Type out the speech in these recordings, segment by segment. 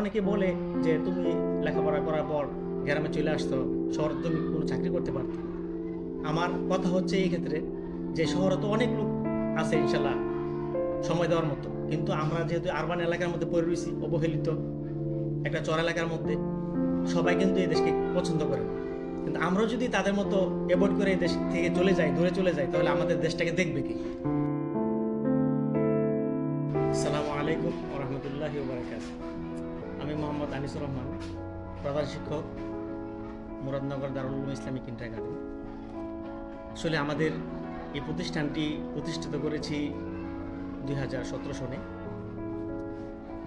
অনেকে বলে যে তুমি লেখাপড়া করার পর গ্রামে চলে আসতো, শহরে তুমি কোনো চাকরি করতে পারতো। আমার কথা হচ্ছে এই ক্ষেত্রে যে শহরে তো অনেক লোক আছে ইনশাল্লাহ সময় দেওয়ার মতো, কিন্তু আমরা যেহেতু আরবান এলাকার মধ্যে পড়ে রয়েছি, অবহেলিত একটা চর এলাকার মধ্যে, সবাই কিন্তু এই দেশকে পছন্দ করে না। কিন্তু আমরাও যদি তাদের মতো অ্যাভয়েড করে এই দেশ থেকে চলে যাই, দূরে চলে যাই, তাহলে আমাদের দেশটাকে দেখবে কি? আসসালামু আলাইকুম ওয়া রাহমাতুল্লাহি ওয়া বারাকাতুহু। আমি মোহাম্মদ আনিসুর রহমান, প্রধান শিক্ষক, মুরাদনগর দারুল উলুম ইসলামিক কিন্ডারগার্টেন। আসলে আমাদের এই প্রতিষ্ঠানটি প্রতিষ্ঠিত করেছি 2017 সনে।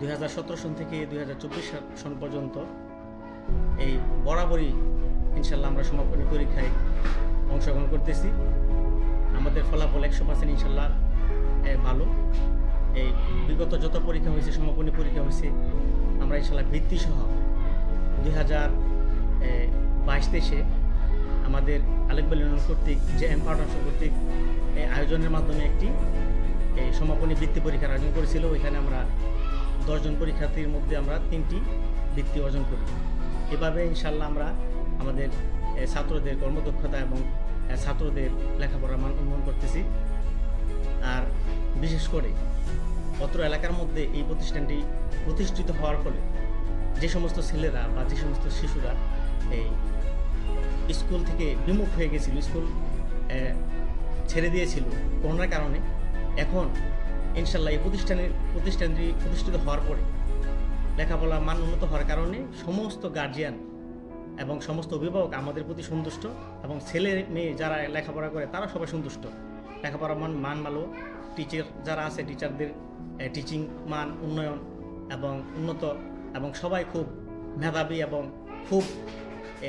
2017 সন থেকে 2024 সন পর্যন্ত এই বরাবরই ইনশাল্লাহ আমরা সমাপনী পরীক্ষায় অংশগ্রহণ করতেছি। আমাদের ফলাফল 100% ইনশাল্লাহ ভালো। এই বিগত যত পরীক্ষা হয়েছে, সমাপনী পরীক্ষা হয়েছে, আমরা ইনশাল্লাহ বৃত্তি সহ 2022-23 আমাদের আলেকবাল ইউনিয়ন কর্তৃক যে ফাউন্ডেশন কর্তৃক আয়োজনের মাধ্যমে একটি সমাপনী বৃত্তি পরীক্ষার আয়োজন করেছিল। ওইখানে আমরা 10 জন পরীক্ষার্থীর মধ্যে আমরা 3টি বৃত্তি অর্জন করি। এভাবে ইনশাল্লাহ আমরা আমাদের ছাত্রদের কর্মদক্ষতা এবং ছাত্রদের লেখাপড়ার মান উন্নয়ন করতেছি। আর বিশেষ করে অত্র এলাকার মধ্যে এই প্রতিষ্ঠানটি প্রতিষ্ঠিত হওয়ার ফলে যে সমস্ত ছেলেরা বা যে সমস্ত শিশুরা এই স্কুল থেকে বিমুখ হয়ে গেছিল, স্কুল ছেড়ে দিয়েছিল করোনার কারণে, এখন ইনশাল্লাহ এই প্রতিষ্ঠানটি প্রতিষ্ঠিত হওয়ার পরে লেখাপড়ার মান উন্নত হওয়ার কারণে সমস্ত গার্জিয়ান এবং সমস্ত অভিভাবক আমাদের প্রতি সন্তুষ্ট, এবং ছেলে মেয়ে যারা লেখাপড়া করে তারা সবাই সন্তুষ্ট। লেখাপড়ার মান ভালো, টিচার যারা আছে টিচারদের টিচিং মান উন্নয়ন এবং উন্নত, এবং সবাই খুব মেধাবী এবং খুব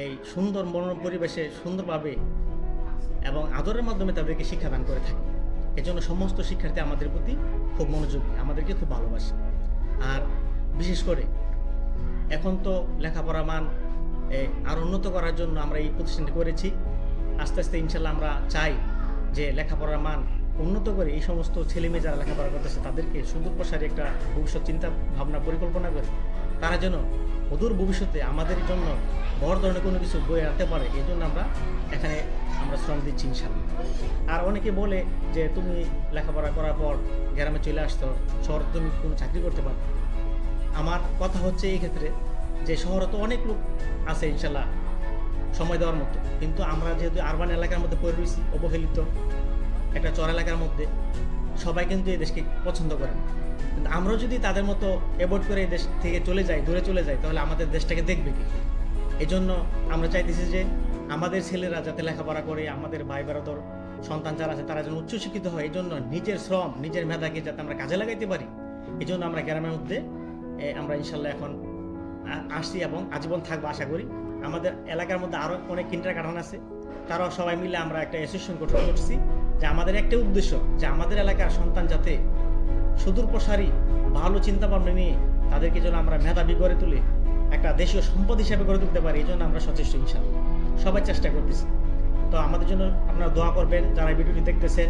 এই সুন্দর মনোরম পরিবেশে সুন্দরভাবে এবং আদরের মাধ্যমে তাদেরকে শিক্ষাদান করে থাকে। এজন্য সমস্ত শিক্ষার্থী আমাদের প্রতি খুব মনোযোগী, আমাদেরকে খুব ভালোবাসে। আর বিশেষ করে এখন তো লেখাপড়ার মান আরও উন্নত করার জন্য আমরা এই প্রতিষ্ঠানটি করেছি। আস্তে আস্তে ইনশাল্লাহ আমরা চাই যে লেখাপড়ার মান উন্নত করে এই সমস্ত ছেলেমেয়ে যারা লেখাপড়া করতেছে তাদেরকে সুদূর প্রসারী একটা ভবিষ্যৎ চিন্তা ভাবনা পরিকল্পনা করে তারা যেন অদূর ভবিষ্যতে আমাদের জন্য বড় ধরনের কোনো কিছু বয়ে আনতে পারে, এই জন্য আমরা এখানে শ্রম দিচ্ছি ইনশাল্লাহ। আর অনেকে বলে যে তুমি লেখাপড়া করার পর গ্রামে চলে আসতো, শহরে তুমি কোনো চাকরি করতে পারো। আমার কথা হচ্ছে এই ক্ষেত্রে যে শহরে তো অনেক লোক আছে ইনশাল্লাহ সময় দেওয়ার মতো, কিন্তু আমরা যেহেতু আরবান এলাকার মধ্যে পড়ে রয়েছি, অবহেলিত একটা চর এলাকার মধ্যে, সবাই কিন্তু এই দেশকে পছন্দ করে না। কিন্তু আমরাও যদি তাদের মতো অ্যাভয়েড করে এই দেশ থেকে চলে যাই, দূরে চলে যাই, তাহলে আমাদের দেশটাকে দেখবে কি? এই জন্য আমরা চাইতেছি যে আমাদের ছেলেরা যাতে লেখাপড়া করে, আমাদের ভাই বেরাদর সন্তান যারা আছে তারা যেন উচ্চশিক্ষিত হয়, এই জন্য নিজের শ্রম নিজের মেধাকে যাতে আমরা কাজে লাগাইতে পারি, এই জন্য আমরা গ্রামের মধ্যে আমরা ইনশাল্লাহ এখন আসছি এবং আজীবন থাকবো আশা করি। আমাদের এলাকার মধ্যে আরও অনেক কিন্ডারগার্টেন আছে, তারাও সবাই মিলে আমরা একটা অ্যাসোসিয়েশন গঠন করছি যে আমাদের একটা উদ্দেশ্য যে আমাদের এলাকার সন্তান যাতে সুদূর প্রসারী ভালো চিন্তা ভাবনা নিয়ে তাদেরকে যেন আমরা মেধাবী গড়ে তুলে একটা দেশীয় সম্পদ হিসেবে গড়ে তুলতে পারি, এই জন্য আমরা সচেষ্ট ইনশাল্লাহ সবাই চেষ্টা করতেছি। তো আমাদের জন্য আপনারা দোয়া করবেন, যারা ভিডিওটি দেখতেছেন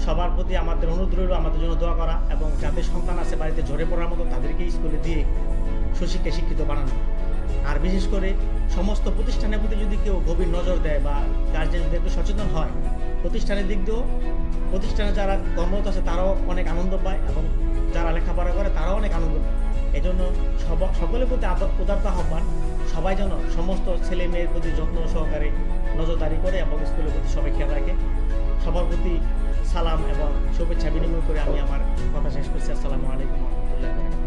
সবার প্রতি আমাদের অনুরোধ রইল আমাদের জন্য দোয়া করা, এবং যাদের সন্তান আছে বাড়িতে ঝরে পড়ার মতো তাদেরকে স্কুলে দিয়ে সুশিক্ষা শিক্ষিত বানানো। আর বিশেষ করে সমস্ত প্রতিষ্ঠানের প্রতি যদি কেউ গভীর নজর দেয় বা গার্জেন যদি একটু সচেতন হয়, প্রতিষ্ঠানের দিক দিয়েও প্রতিষ্ঠানে যারা কর্মরত আছে তারাও অনেক আনন্দ পায়, এবং যারা লেখাপড়া করে তারাও অনেক আনন্দ পায়। এই জন্য সকলের প্রতি উদারতা আহ্বান, সবাই যেন সমস্ত ছেলে মেয়ের প্রতি যত্ন সহকারে নজরদারি করে এবং স্কুলের প্রতি সবাই খেয়াল রাখে। সবার প্রতি সালাম এবং শুভেচ্ছা বিনিময় করে আমি আমার কথা শেষ করছি। আসসালামু আলাইকুম ওয়া রাহমাতুল্লাহি ওয়া বারাকাতুহু।